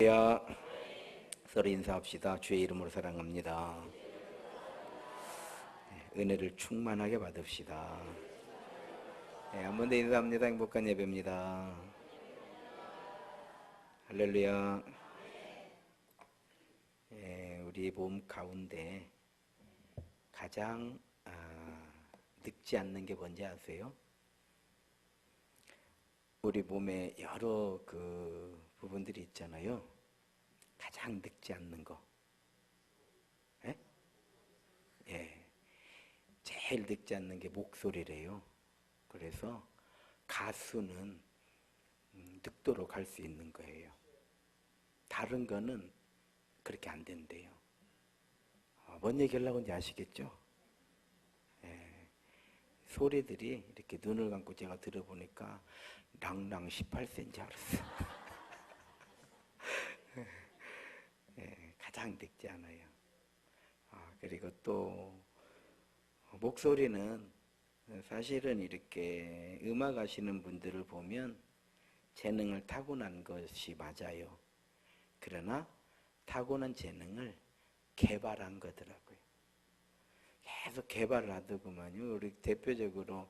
야, 서로 인사합시다. 주의 이름으로 사랑합니다. 은혜를 충만하게 받읍시다. 한 번 더 인사합니다. 행복한 예배입니다. 할렐루야. 우리 몸 가운데 가장 늙지 않는 게 뭔지 아세요? 우리 몸에 여러 부분들이 있잖아요. 가장 늙지 않는 거. 예. 제일 늙지 않는 게 목소리래요. 그래서 가수는 늙도록 할 수 있는 거예요. 다른 거는 그렇게 안 된대요. 뭔 얘기 하려고 하는지 아시겠죠? 예. 소리들이 이렇게 눈을 감고 제가 들어보니까 랑랑 18세인 줄 알았어요. 예, 가장 늙지 않아요. 그리고 또 목소리는 사실은 이렇게 음악 하시는 분들을 보면 재능을 타고난 것이 맞아요. 그러나 타고난 재능을 개발한 거더라고요. 계속 개발을 하더구만요. 우리 대표적으로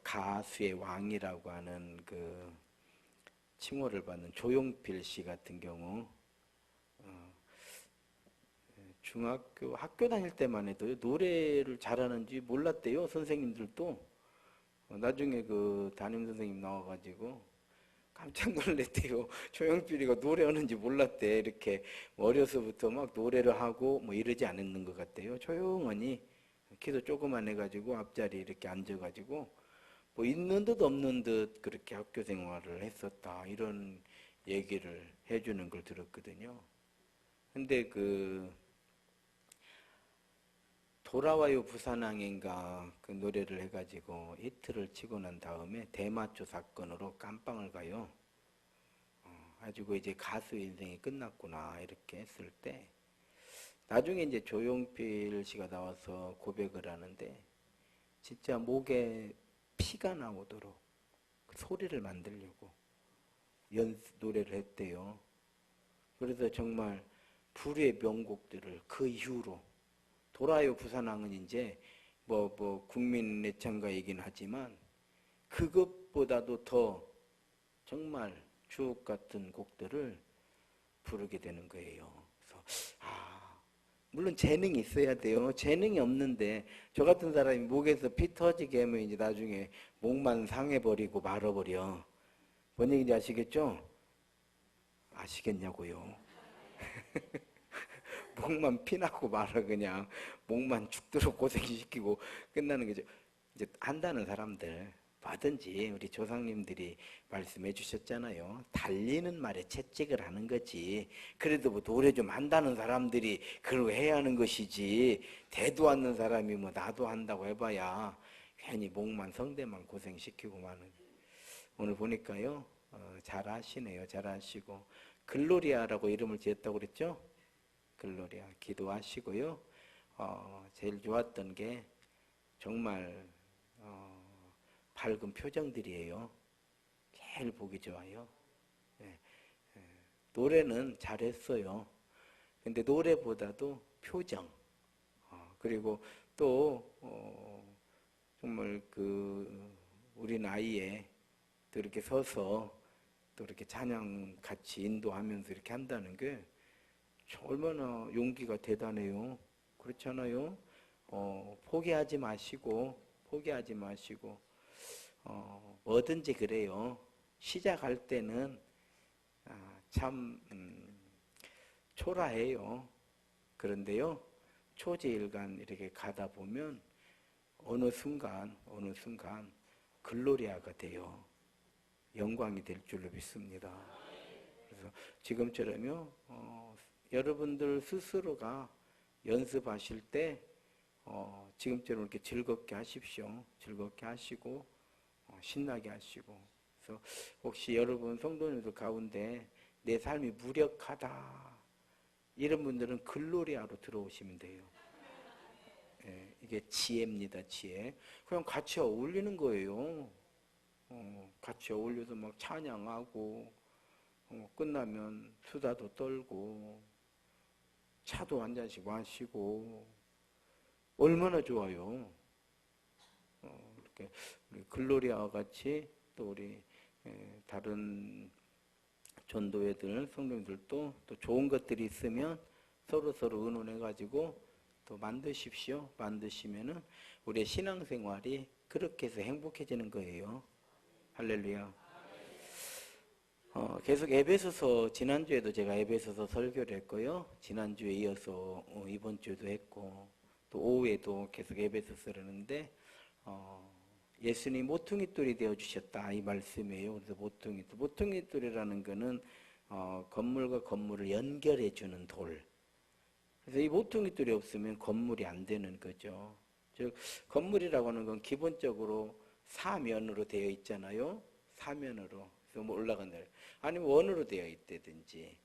가수의 왕이라고 하는 그 칭호를 받는 조용필 씨 같은 경우 중학교 학교 다닐 때만 해도 노래를 잘하는지 몰랐대요. 선생님들도. 나중에 그 담임 선생님 나와가지고 깜짝 놀랐대요. 조용필이가 노래하는지 몰랐대. 이렇게 어려서부터 막 노래를 하고 뭐 이러지 않았는 것 같대요. 조용하니 키도 조그만 해가지고 앞자리 이렇게 앉아가지고 뭐 있는 듯 없는 듯 그렇게 학교 생활을 했었다. 이런 얘기를 해주는 걸 들었거든요. 근데 돌아와요 부산항인가 그 노래를 해가지고 히트를 치고 난 다음에 대마초 사건으로 깜빵을 가요. 가지고 이제 가수 인생이 끝났구나 이렇게 했을 때 나중에 이제 조용필 씨가 나와서 고백을 하는데 진짜 목에 피가 나오도록 그 소리를 만들려고 노래를 했대요. 그래서 정말 불후의 명곡들을 그 이후로 돌아요 부산항은 이제 뭐 국민 애창가이긴 하지만 그것보다도 더 정말 주옥 같은 곡들을 부르게 되는 거예요. 그래서 물론 재능이 있어야 돼요. 재능이 없는데 저 같은 사람이 목에서 피 터지게 하면 이제 나중에 목만 상해버리고 말아버려. 뭔 얘기인지 아시겠죠? 아시겠냐고요. 목만 피나고 말아 그냥 목만 죽도록 고생시키고 끝나는 거죠. 이제 한다는 사람들 뭐든지 우리 조상님들이 말씀해 주셨잖아요. 달리는 말에 채찍을 하는 거지. 그래도 뭐 노래 좀 한다는 사람들이 그걸 해야 하는 것이지. 대도 않는 사람이 뭐 나도 한다고 해봐야 괜히 목만 성대만 고생시키고 마는. 오늘 보니까요. 잘 하시네요. 잘 하시고 글로리아라고 이름을 지었다고 그랬죠? 글로리아 기도하시고요. 제일 좋았던 게 정말 밝은 표정들이에요. 제일 보기 좋아요. 예, 예. 노래는 잘했어요. 근데 노래보다도 표정 그리고 또 정말 우리 나이에 또 이렇게 서서 또 이렇게 찬양 같이 인도하면서 이렇게 한다는 게 얼마나 용기가 대단해요. 그렇잖아요. 포기하지 마시고 뭐든지 그래요. 시작할 때는 참 초라해요. 그런데요, 초지일간 이렇게 가다 보면 어느 순간 글로리아가 돼요. 영광이 될 줄로 믿습니다. 그래서 지금처럼요, 여러분들 스스로가 연습하실 때 지금처럼 이렇게 즐겁게 하십시오. 즐겁게 하시고 신나게 하시고. 그래서 혹시 여러분 성도님들 가운데 내 삶이 무력하다 이런 분들은 글로리아로 들어오시면 돼요. 예, 이게 지혜입니다. 지혜. 그냥 같이 어울리는 거예요. 같이 어울려서 막 찬양하고 끝나면 수다도 떨고 차도 한 잔씩 마시고 얼마나 좋아요. 이렇게 우리 글로리아와 같이 또 우리 다른 전도회들, 성도님들도 또 좋은 것들이 있으면 서로 의논해가지고 또 만드십시오. 만드시면은 우리의 신앙생활이 그렇게 해서 행복해지는 거예요. 할렐루야. 계속 에베소서, 지난주에도 제가 에베소서 설교를 했고요. 지난주에 이어서 이번 주에도 했고 또 오후에도 계속 에베소서를 하는데 예수님 모퉁이돌이 되어주셨다 이 말씀이에요. 그래서 모퉁이돌이라는 거는 건물과 건물을 연결해주는 돌. 그래서 이 모퉁이돌이 없으면 건물이 안 되는 거죠. 즉 건물이라고 하는 건 기본적으로 사면으로 되어 있잖아요. 사면으로. 그래서 뭐 올라간다. 아니면 원으로 되어 있다든지.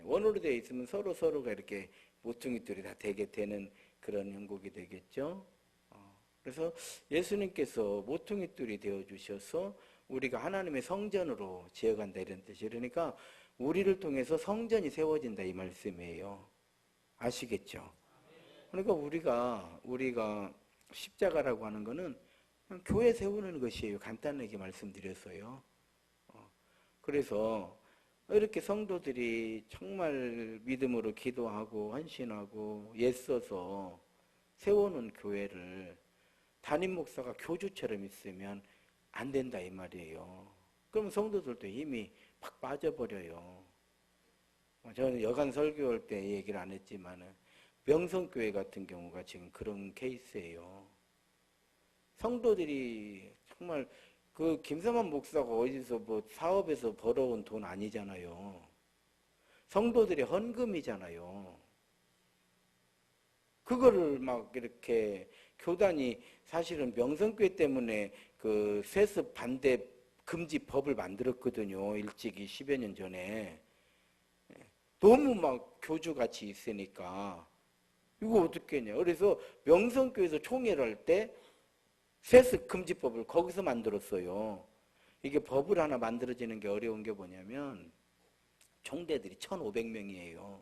원으로 되어 있으면 서로가 이렇게 모퉁이돌이 다 되게 되는 그런 형국이 되겠죠. 그래서 예수님께서 모퉁이돌이 되어주셔서 우리가 하나님의 성전으로 지어간다 이런 뜻이에요. 그러니까 우리를 통해서 성전이 세워진다 이 말씀이에요. 아시겠죠? 그러니까 우리가 십자가라고 하는 거는 그냥 교회 세우는 것이에요. 간단하게 말씀드렸어요. 그래서 이렇게 성도들이 정말 믿음으로 기도하고 헌신하고 애써서 세워놓은 교회를 담임 목사가 교주처럼 있으면 안 된다 이 말이에요. 그럼 성도들도 힘이 팍 빠져버려요. 저는 여간 설교할 때 얘기를 안 했지만 명성교회 같은 경우가 지금 그런 케이스예요. 성도들이 정말 그 김성환 목사가 어디서 뭐 사업에서 벌어온 돈 아니잖아요. 성도들의 헌금이잖아요. 그거를 막 이렇게 교단이 사실은 명성교회 때문에 그 세습 반대 금지 법을 만들었거든요. 일찍이 10여 년 전에. 너무 막 교주같이 있으니까 이거 어떻게 했냐. 그래서 명성교회에서 총회를 할 때 세습 금지법을 거기서 만들었어요. 이게 법을 하나 만들어지는 게 어려운 게 뭐냐면 총대들이 1,500명이에요.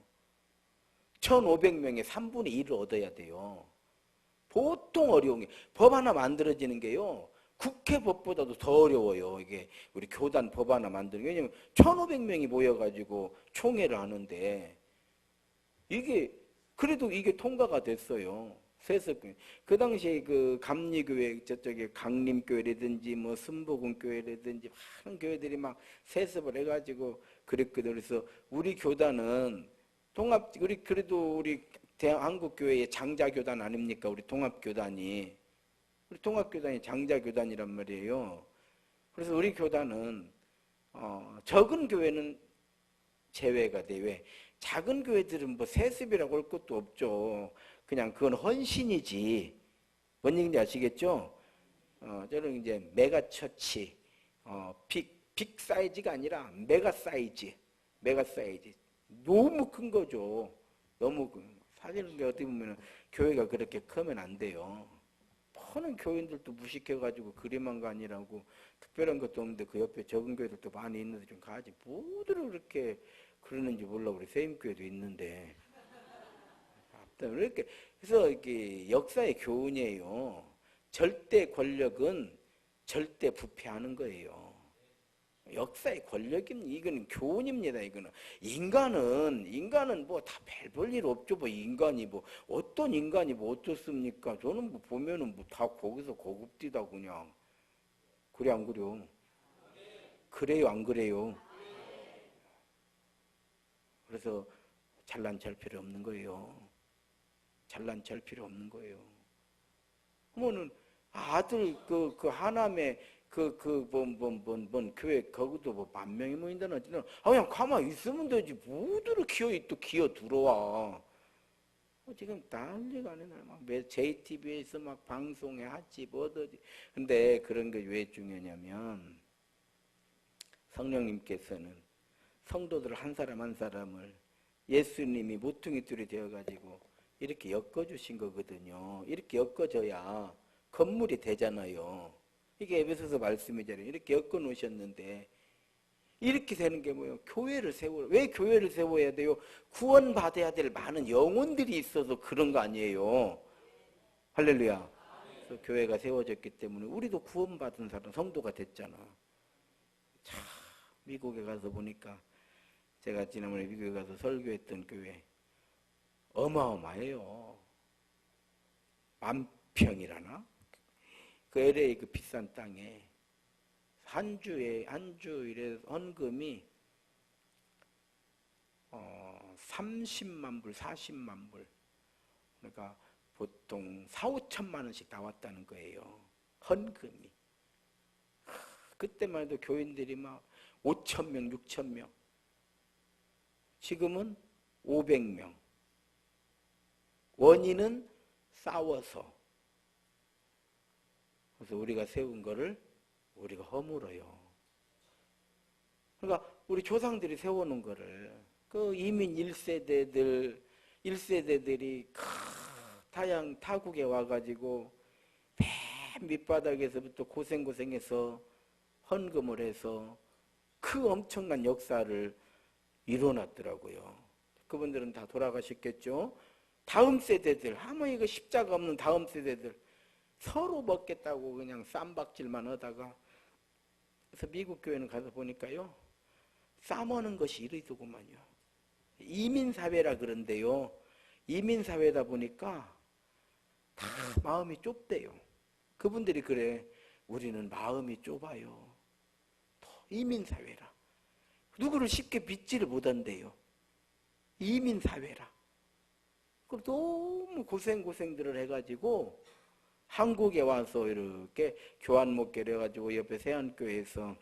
1,500명의 3분의 1을 얻어야 돼요. 보통 어려운 게 법 하나 만들어지는 게요. 국회 법보다도 더 어려워요. 이게 우리 교단 법 하나 만드는 게. 왜냐면 1,500명이 모여가지고 총회를 하는데 이게 그래도 이게 통과가 됐어요. 세습교회. 그 당시에 그 감리교회 저쪽에 강림교회라든지 뭐 순복음교회라든지 많은 교회들이 막 세습을 해가지고 그랬거든. 그래서 우리 교단은 우리 그래도 우리 한국교회의 장자교단 아닙니까? 우리 통합교단이. 우리 통합교단이 장자교단이란 말이에요. 그래서 우리 교단은 적은 교회는 제외가 돼. 왜? 작은 교회들은 뭐 세습이라고 할 것도 없죠. 그냥 그건 헌신이지. 뭔 얘기인지 아시겠죠? 저는 이제 메가처치, 빅 사이즈가 아니라 메가 사이즈. 너무 큰 거죠. 너무 사실은 어떻게 보면 교회가 그렇게 크면 안 돼요. 많은 교인들도 무식해가지고 그림한 거 아니라고 특별한 것도 없는데 그 옆에 적은 교회들도 많이 있는데 좀 가지. 뭐들을 그렇게 그러는지 몰라. 우리 세임교회도 있는데. 이렇게 그래서 이게 역사의 교훈이에요. 절대 권력은 절대 부패하는 거예요. 역사의 권력입니다. 이거는 교훈입니다. 이거는 인간은 뭐 다 별 볼 일 없죠. 뭐 인간이 뭐 어떤 인간이 뭐 어떻습니까? 저는 뭐 보면은 뭐 다 거기서 고급디다 그냥. 그래 안 그래요? 그래요 안 그래요? 그래서 잘난 척할 필요 없는 거예요. 잘난 척할 필요 없는 거예요. 그러면은 아들 그 하남에 뭔 교회 거기도 뭐 10,000명이 모인다는 어쨌든 그냥 가만히 있으면 되지 뭐들을 기어 들어와. 지금 난리가 아니네. 막 JTBC에서 막 방송에 하지 뭐더지. 근데 그런 게 왜 중요하냐면 성령님께서는 성도들 한 사람 한 사람을 예수님이 모퉁이돌이 되어가지고 이렇게 엮어주신 거거든요. 이렇게 엮어줘야 건물이 되잖아요. 이게 에베소서 말씀이잖아요. 이렇게 엮어 놓으셨는데 이렇게 되는 게 뭐예요? 교회를 세워. 왜 교회를 세워야 돼요? 구원받아야 될 많은 영혼들이 있어서 그런 거 아니에요. 할렐루야. 그래서 교회가 세워졌기 때문에 우리도 구원받은 사람, 성도가 됐잖아. 참, 미국에 가서 보니까 제가 지난번에 미국에 가서 설교했던 교회 어마어마해요. 만평이라나? 그 LA 그 비싼 땅에 한 주일에 헌금이 30만 불, 40만 불. 그러니까 보통 4, 5천만 원씩 나왔다는 거예요. 헌금이. 그때만 해도 교인들이 막 5천 명, 6천 명. 지금은 500명. 원인은 싸워서. 그래서 우리가 세운 거를 우리가 허물어요. 그러니까 우리 조상들이 세워놓은 거를 그 이민 1세대들이 타국에 와가지고 맨 밑바닥에서부터 고생해서 헌금을 해서 그 엄청난 역사를 이뤄놨더라고요. 그분들은 다 돌아가셨겠죠. 다음 세대들, 아무 이거 십자가 없는 다음 세대들 서로 먹겠다고 그냥 쌈박질만 하다가, 그래서 미국 교회는 가서 보니까요, 싸먹는 것이 이리더구만요. 이민사회라 그런데요, 이민사회다 보니까 다 마음이 좁대요. 그분들이 그래, 우리는 마음이 좁아요. 이민사회라. 누구를 쉽게 믿지를 못한대요. 이민사회라. 그럼 너무 고생들을 해가지고 한국에 와서 이렇게 교환 목회를 해가지고 옆에 세안교회에서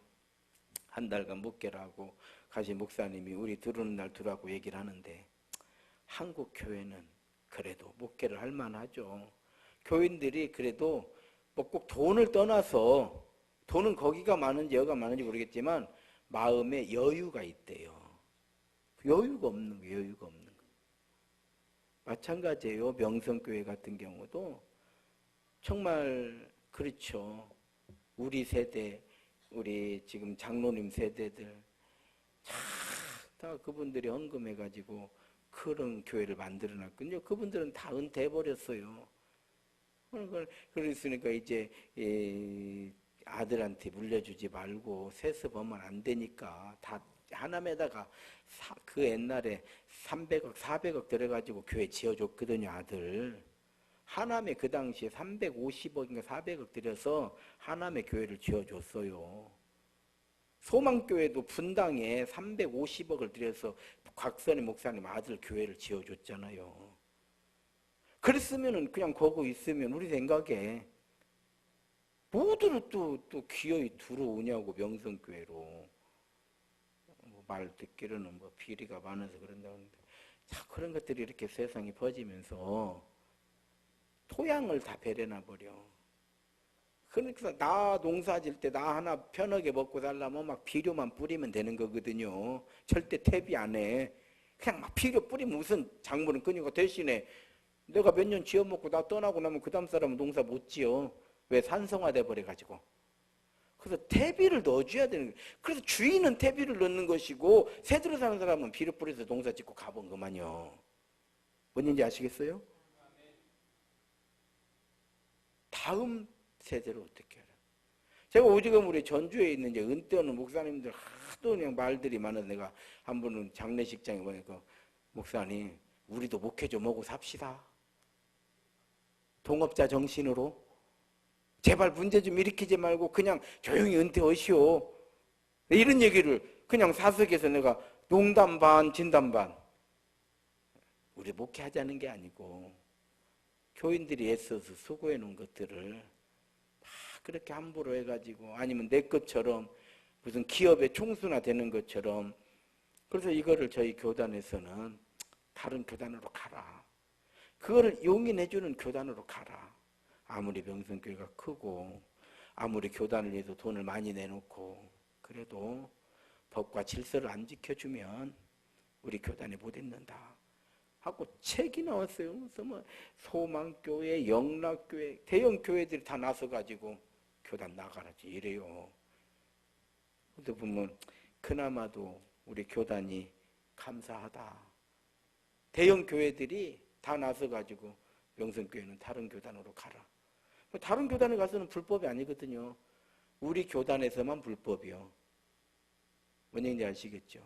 한 달간 목회를 하고 가시 목사님이 우리 들어오는 날 들어가고 얘기를 하는데, 한국 교회는 그래도 목회를 할 만하죠. 교인들이 그래도 뭐 꼭 돈을 떠나서, 돈은 거기가 많은지 여기가 많은지 모르겠지만 마음에 여유가 있대요. 여유가 없는 거. 마찬가지예요. 명성교회 같은 경우도 정말 그렇죠. 우리 세대, 우리 지금 장로님 세대들 다 그분들이 헌금해가지고 그런 교회를 만들어놨거든요. 그분들은 다 은퇴해버렸어요. 그랬으니까 이제 아들한테 물려주지 말고 세습하면 안 되니까 다 하남에다가 그 옛날에 300억, 400억 들어가지고 교회 지어줬거든요, 아들. 하남에 그 당시에 350억인가 400억 들여서 하남에 교회를 지어줬어요. 소망교회도 분당에 350억을 들여서 곽선희 목사님 아들 교회를 지어줬잖아요. 그랬으면은 그냥 거기 있으면 우리 생각에 모두를 또 기어이 들어오냐고, 명성교회로. 말 듣기로는 뭐 비리가 많아서 그런다는데, 자, 그런 것들이 이렇게 세상에 퍼지면서 토양을 다 베려놔버려. 그러니까 나 농사 질 때 나 하나 편하게 먹고 살려면 막 비료만 뿌리면 되는 거거든요. 절대 퇴비 안 해. 그냥 막 비료 뿌리면 무슨 작물은 끊이고, 대신에 내가 몇 년 지어먹고 나 떠나고 나면 그 다음 사람은 농사 못 지어. 왜? 산성화돼 버려가지고. 그래서 퇴비를 넣어줘야 되는 거예요. 그래서 주인은 퇴비를 넣는 것이고 새들어 사는 사람은 비료 뿌려서 농사 짓고 가본 거만요. 뭔지 아시겠어요? 다음 세대를 어떻게 해라. 제가 오지금 우리 전주에 있는 이제 은퇴하는 목사님들 하도 그냥 말들이 많아서 내가 한 번은 장례식장에 보니까, 목사님 우리도 목회 좀 하고 삽시다. 동업자 정신으로. 제발 문제 좀 일으키지 말고 그냥 조용히 은퇴하시오. 이런 얘기를 그냥 사석에서 내가 농담 반 진담 반. 우리 목회하자는 게 아니고 교인들이 애써서 수고해 놓은 것들을 막 그렇게 함부로 해가지고, 아니면 내 것처럼 무슨 기업의 총수나 되는 것처럼. 그래서 이거를 저희 교단에서는 다른 교단으로 가라. 그거를 용인해주는 교단으로 가라. 아무리 명성교회가 크고 아무리 교단을 위해서 돈을 많이 내놓고 그래도 법과 질서를 안 지켜주면 우리 교단에 못 있는다 하고 책이 나왔어요. 그래서 뭐 소망교회, 영락교회, 대형 교회들이 다 나서가지고 교단 나가라지 이래요. 근데 보면 그나마도 우리 교단이 감사하다. 대형 교회들이 다 나서가지고 명성교회는 다른 교단으로 가라. 다른 교단에 가서는 불법이 아니거든요. 우리 교단에서만 불법이요. 뭔 얘기인지 아시겠죠?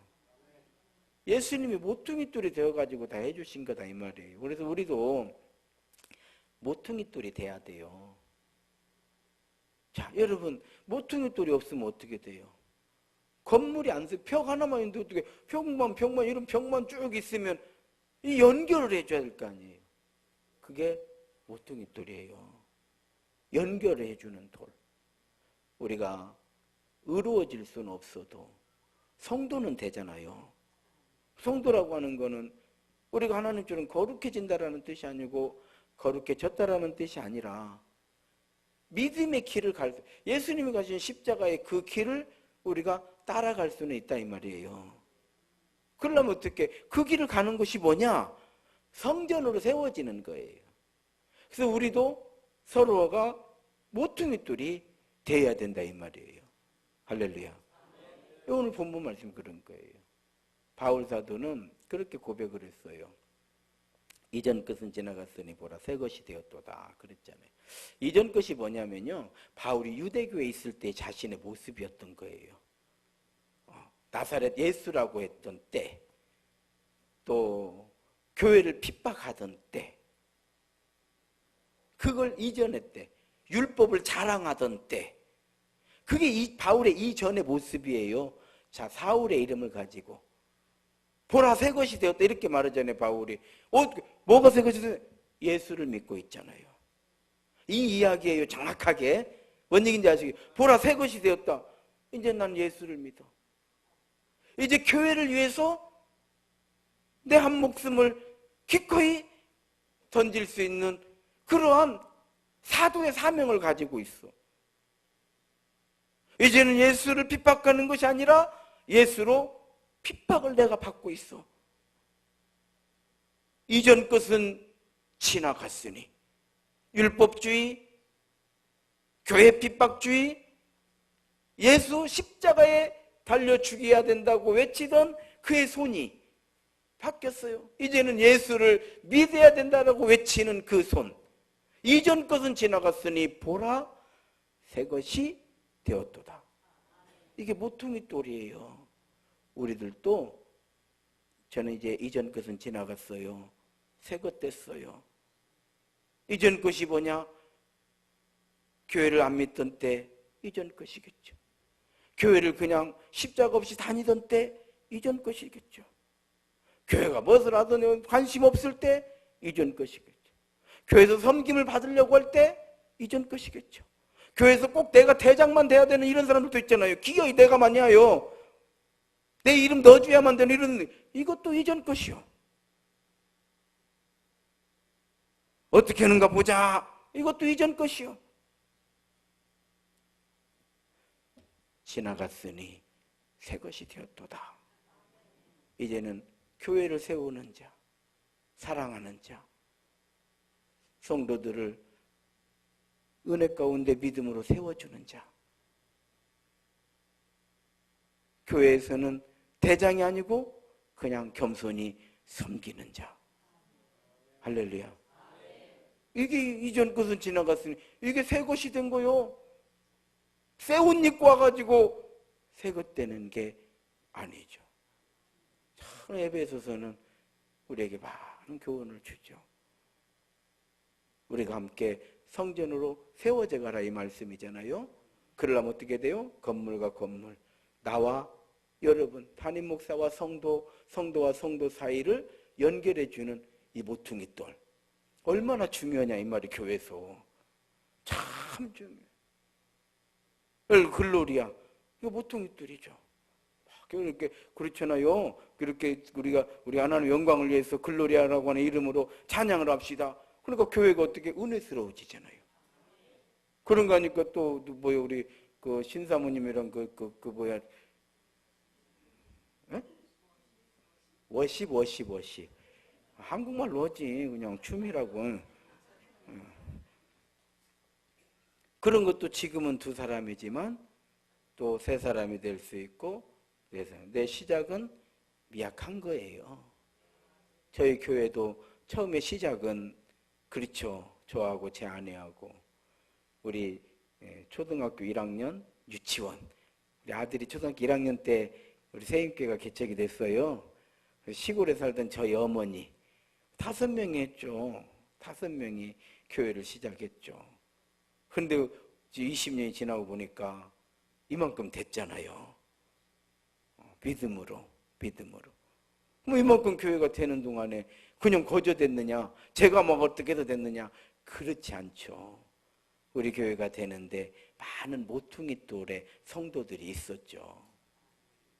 예수님이 모퉁이돌이 되어가지고 다 해주신 거다 이 말이에요. 그래서 우리도 모퉁이돌이 돼야 돼요. 자, 여러분 모퉁이돌이 없으면 어떻게 돼요? 건물이 안 서, 벽 하나만 있는데 어떻게 벽만 이런 벽만 쭉 있으면 이 연결을 해줘야 될 거 아니에요. 그게 모퉁이돌이에요. 연결을 해주는 돌. 우리가 의로워질 수는 없어도 성도는 되잖아요. 성도라고 하는 거는 우리가 하나님처럼 거룩해진다라는 뜻이 아니고 거룩해졌다라는 뜻이 아니라 믿음의 길을 예수님이 가신 십자가의 그 길을 우리가 따라갈 수는 있다 이 말이에요. 그러려면 어떻게? 그 길을 가는 것이 뭐냐? 성전으로 세워지는 거예요. 그래서 우리도 서로가 모퉁이돌이 되어야 된다 이 말이에요. 할렐루야. 오늘 본문 말씀 그런 거예요. 바울 사도는 그렇게 고백을 했어요. 이전 것은 지나갔으니 보라 새 것이 되었도다 그랬잖아요. 이전 것이 뭐냐면요, 바울이 유대교에 있을 때 자신의 모습이었던 거예요. 나사렛 예수라고 했던 때, 또 교회를 핍박하던 때, 그걸 이전의 때, 율법을 자랑하던 때, 그게 바울의 이전의 모습이에요. 자, 사울의 이름을 가지고 보라 새 것이 되었다 이렇게 말하잖아요. 바울이 뭐가 새 것이 되었다? 예수를 믿고 있잖아요. 이 이야기예요. 정확하게 뭔 얘기인지 아시겠어요? 보라 새 것이 되었다. 이제 난 예수를 믿어. 이제 교회를 위해서 내 한 목숨을 기꺼이 던질 수 있는 그러한 사도의 사명을 가지고 있어. 이제는 예수를 핍박하는 것이 아니라 예수로 핍박을 내가 받고 있어. 이전 것은 지나갔으니 율법주의, 교회 핍박주의, 예수 십자가에 달려 죽여야 된다고 외치던 그의 손이 바뀌었어요. 이제는 예수를 믿어야 된다고 외치는 그 손. 이전 것은 지나갔으니 보라 새 것이 되었도다. 이게 모퉁이돌이에요. 우리들도 저는 이제 이전 것은 지나갔어요. 새 것 됐어요. 이전 것이 뭐냐? 교회를 안 믿던 때 이전 것이겠죠. 교회를 그냥 십자가 없이 다니던 때 이전 것이겠죠. 교회가 무엇을 하든 관심 없을 때 이전 것이겠죠. 교회에서 섬김을 받으려고 할 때 이전 것이겠죠. 교회에서 꼭 내가 대장만 돼야 되는 이런 사람들도 있잖아요. 기어이 내가 마냐요. 내 이름 넣어줘야만 되는 이런, 이것도 이전 것이요. 어떻게 하는가 보자. 이것도 이전 것이요. 지나갔으니 새 것이 되었도다. 이제는 교회를 세우는 자, 사랑하는 자, 성도들을 은혜 가운데 믿음으로 세워주는 자, 교회에서는 대장이 아니고 그냥 겸손히 섬기는 자. 할렐루야. 이게 이전 것은 지나갔으니 이게 새 것이 된 거요. 새 옷 입고 와가지고 새 것 되는 게 아니죠. 참 에베소서는 우리에게 많은 교훈을 주죠. 우리가 함께 성전으로 세워져 가라 이 말씀이잖아요. 그러려면 어떻게 돼요? 건물과 건물, 나와 여러분, 담임 목사와 성도와 성도 사이를 연결해주는 이 모퉁이돌. 얼마나 중요하냐 이 말이 교회에서. 참 중요해. 글로리아. 이거 모퉁이돌이죠. 이렇게 그렇잖아요. 그렇게 우리 하나님 영광을 위해서 글로리아라고 하는 이름으로 찬양을 합시다. 그러니까 교회가 어떻게 은혜스러워지잖아요. 그런 거 하니까 또 뭐요 우리 그 신사모님이랑 그 뭐야 에? 워십 한국말로 하지 그냥 춤이라고. 그런 것도 지금은 두 사람이지만 또 세 사람이 될 수 있고 그래서 내 시작은 미약한 거예요. 저희 교회도 처음에 시작은 그렇죠. 저하고 제 아내하고 우리 초등학교 1학년 유치원, 우리 아들이 초등학교 1학년 때 우리 세임교회가 개척이 됐어요. 시골에 살던 저희 어머니 5명이 했죠. 5명이 교회를 시작했죠. 그런데 20년이 지나고 보니까 이만큼 됐잖아요. 믿음으로. 뭐 이만큼 교회가 되는 동안에 그냥 거저됐느냐, 제가 막 어떻게 해서 됐느냐, 그렇지 않죠. 우리 교회가 되는데 많은 모퉁이 돌의 성도들이 있었죠.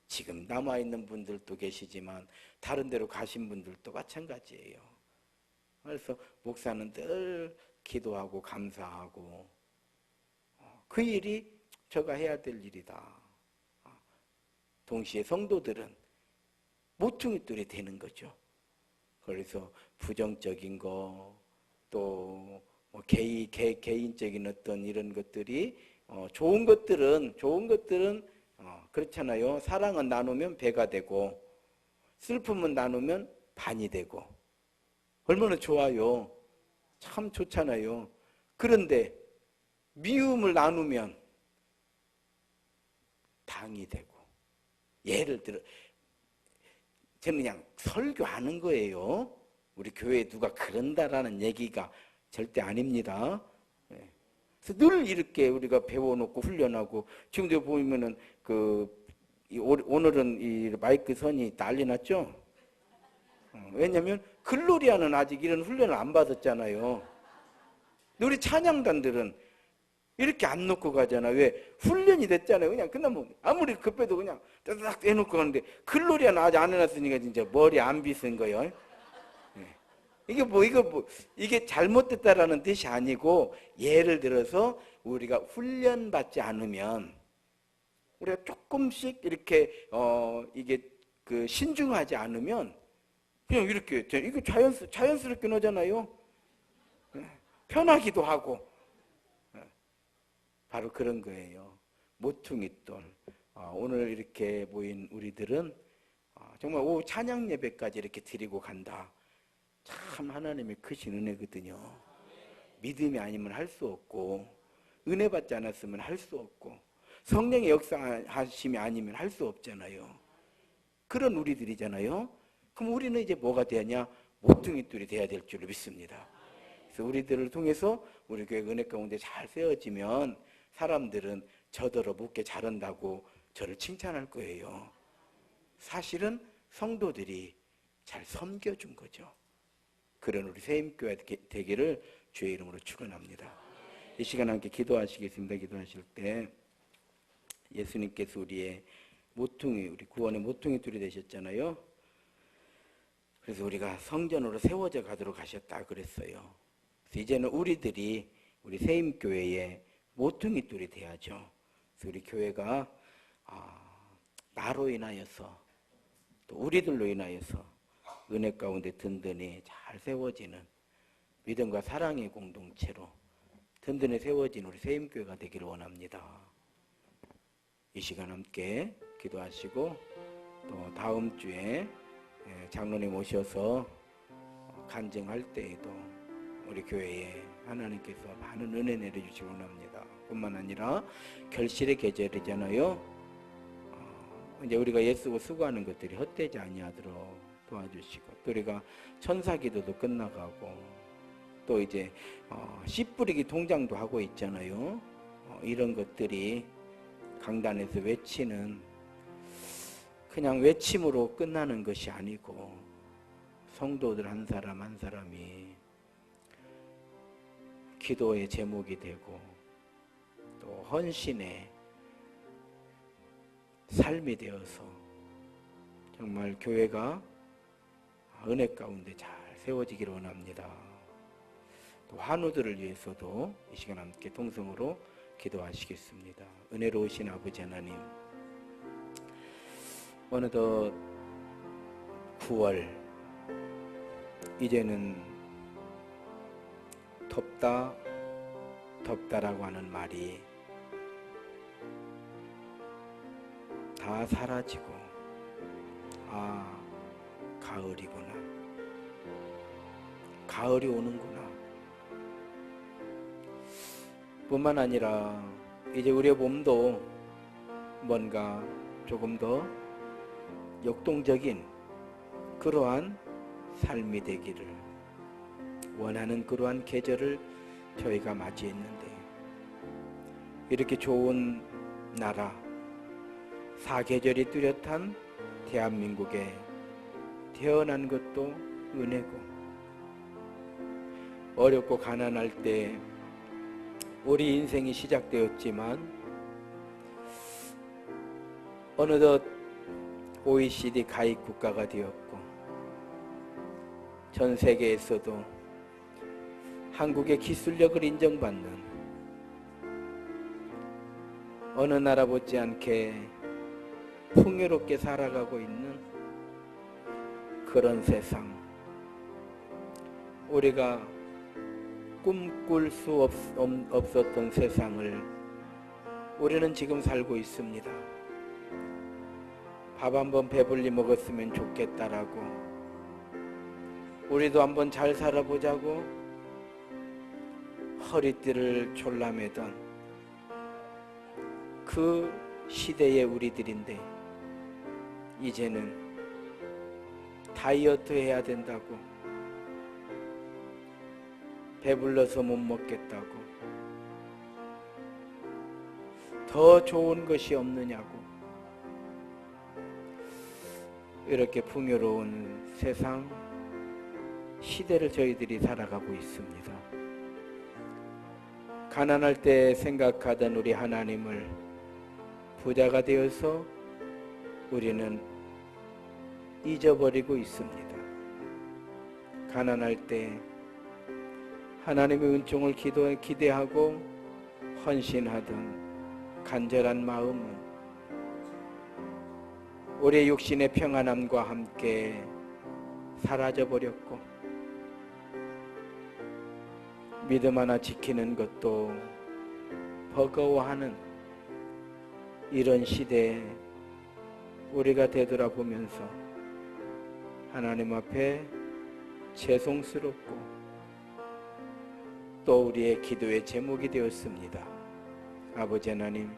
지금 남아있는 분들도 계시지만 다른 데로 가신 분들도 마찬가지예요. 그래서 목사는 늘 기도하고 감사하고 그 일이 제가 해야 될 일이다. 동시에 성도들은 모퉁이돌이 되는 거죠. 그래서 부정적인 거, 또 개인적인 어떤 이런 것들이 좋은 것들은 그렇잖아요. 사랑은 나누면 배가 되고 슬픔은 나누면 반이 되고 얼마나 좋아요. 참 좋잖아요. 그런데 미움을 나누면 당이 되고, 예를 들어 저는 그냥 설교하는 거예요. 우리 교회에 누가 그런다라는 얘기가 절대 아닙니다. 그래서 늘 이렇게 우리가 배워놓고 훈련하고, 지금도 보면은 오늘은 이 마이크 선이 난리 났죠? 왜냐면 글로리아는 아직 이런 훈련을 안 받았잖아요. 근데 우리 찬양단들은 이렇게 안 놓고 가잖아. 왜? 훈련이 됐잖아요. 그냥 끝나면 아무리 급해도 그냥 따닥 해놓고 가는데, 글로리아는 아직 안 해놨으니까 진짜 머리 안 빗은 거예요. 이게 잘못됐다라는 뜻이 아니고, 예를 들어서 우리가 훈련받지 않으면, 우리가 조금씩 이렇게 이게 신중하지 않으면 그냥 이렇게 이거 자연스럽게 나잖아요. 편하기도 하고. 바로 그런 거예요. 모퉁이돌. 오늘 이렇게 모인 우리들은 정말 오후 찬양 예배까지 이렇게 드리고 간다. 참 하나님의 크신 은혜거든요. 믿음이 아니면 할 수 없고, 은혜 받지 않았으면 할 수 없고, 성령의 역사하심이 아니면 할 수 없잖아요. 그런 우리들이잖아요. 그럼 우리는 이제 뭐가 되냐? 모퉁이돌이 돼야 될 줄 믿습니다. 그래서 우리들을 통해서 우리 교회 은혜 가운데 잘 세워지면 사람들은 저더러 묻게 잘한다고 저를 칭찬할 거예요. 사실은 성도들이 잘 섬겨준 거죠. 그런 우리 새임교회 되기를 주의 이름으로 축원합니다. 이 시간 함께 기도하시겠습니다. 기도하실 때 예수님께서 우리의 우리 구원의 모퉁이돌이 되셨잖아요. 그래서 우리가 성전으로 세워져 가도록 하셨다 그랬어요. 그래서 이제는 우리들이 우리 새임교회의 모퉁이돌이 돼야죠. 그래서 우리 교회가 나로 인하여서 또 우리들로 인하여서 은혜 가운데 든든히 잘 세워지는 믿음과 사랑의 공동체로 든든히 세워진 우리 새임교회가 되기를 원합니다. 이 시간 함께 기도하시고, 또 다음 주에 장로님 오셔서 간증할 때에도 우리 교회에 하나님께서 많은 은혜 내려주시기 원합니다. 뿐만 아니라 결실의 계절이잖아요. 이제 우리가 예수고 수고하는 것들이 헛되지 아니하도록 도와주시고, 또 우리가 천사기도도 끝나가고, 또 이제 씨 뿌리기 통장도 하고 있잖아요. 이런 것들이 강단에서 외치는 그냥 외침으로 끝나는 것이 아니고, 성도들 한 사람 한 사람이 기도의 제목이 되고 또 헌신의 삶이 되어서 정말 교회가 은혜 가운데 잘 세워지기를 원합니다. 또 환우들을 위해서도 이 시간 함께 통성으로 기도하시겠습니다. 은혜로우신 아버지 하나님, 어느덧 9월, 이제는 덥다라고 하는 말이 다 사라지고 아, 가을이구나. 가을이 오는구나. 뿐만 아니라 이제 우리의 몸도 뭔가 조금 더 역동적인 그러한 삶이 되기를 원하는 그러한 계절을 저희가 맞이했는데, 이렇게 좋은 나라, 사계절이 뚜렷한 대한민국에 태어난 것도 은혜고, 어렵고 가난할 때 우리 인생이 시작되었지만 어느덧 OECD 가입 국가가 되었고, 전 세계에서도 한국의 기술력을 인정받는, 어느 나라 못지않게 풍요롭게 살아가고 있는 그런 세상, 우리가 꿈꿀 수 없었던 세상을 우리는 지금 살고 있습니다. 밥 한번 배불리 먹었으면 좋겠다라고, 우리도 한번 잘 살아보자고 허리띠를 졸라매던 그 시대의 우리들인데, 이제는 다이어트 해야 된다고, 배불러서 못 먹겠다고, 더 좋은 것이 없느냐고, 이렇게 풍요로운 세상, 시대를 저희들이 살아가고 있습니다. 가난할 때 생각하던 우리 하나님을 부자가 되어서 우리는 잊어버리고 있습니다. 가난할 때 하나님의 은총을 기대하고 헌신하던 간절한 마음은 우리의 육신의 평안함과 함께 사라져버렸고, 믿음 하나 지키는 것도 버거워하는 이런 시대에 우리가 되돌아보면서 하나님 앞에 죄송스럽고 또 우리의 기도의 제목이 되었습니다. 아버지 하나님,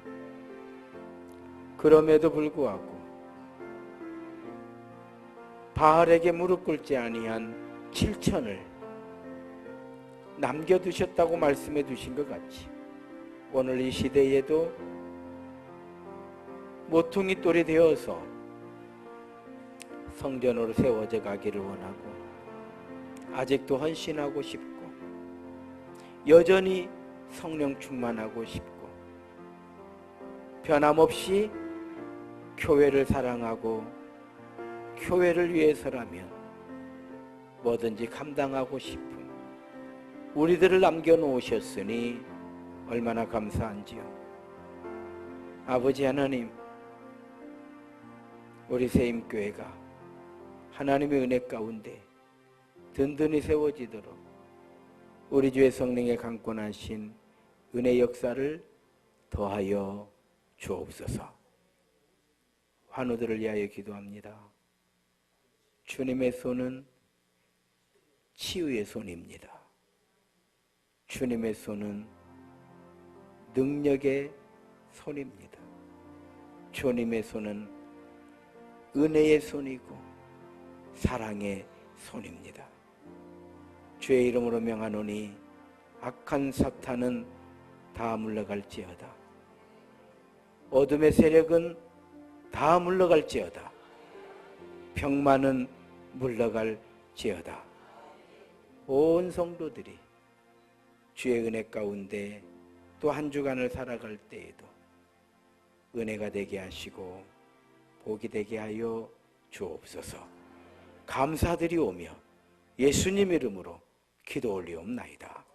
그럼에도 불구하고 바알에게 무릎 꿇지 아니한 7천을 남겨두셨다고 말씀해 두신 것 같이, 오늘 이 시대에도 모퉁이 돌이 되어서 성전으로 세워져 가기를 원하고, 아직도 헌신하고 싶고, 여전히 성령 충만하고 싶고, 변함없이 교회를 사랑하고 교회를 위해서라면 뭐든지 감당하고 싶은 우리들을 남겨놓으셨으니 얼마나 감사한지요. 아버지 하나님, 우리 세임교회가 하나님의 은혜 가운데 든든히 세워지도록 우리 주의 성령의 강권하신 은혜 역사를 더하여 주옵소서. 환우들을 위하여 기도합니다. 주님의 손은 치유의 손입니다. 주님의 손은 능력의 손입니다. 주님의 손은 은혜의 손이고 사랑의 손입니다. 주의 이름으로 명하노니 악한 사탄은 다 물러갈지어다. 어둠의 세력은 다 물러갈지어다. 병만은 물러갈지어다. 온 성도들이 주의 은혜 가운데 또 한 주간을 살아갈 때에도 은혜가 되게 하시고 복이 되게 하여 주옵소서. 감사드리오며 예수님 이름으로 기도 올리옵나이다.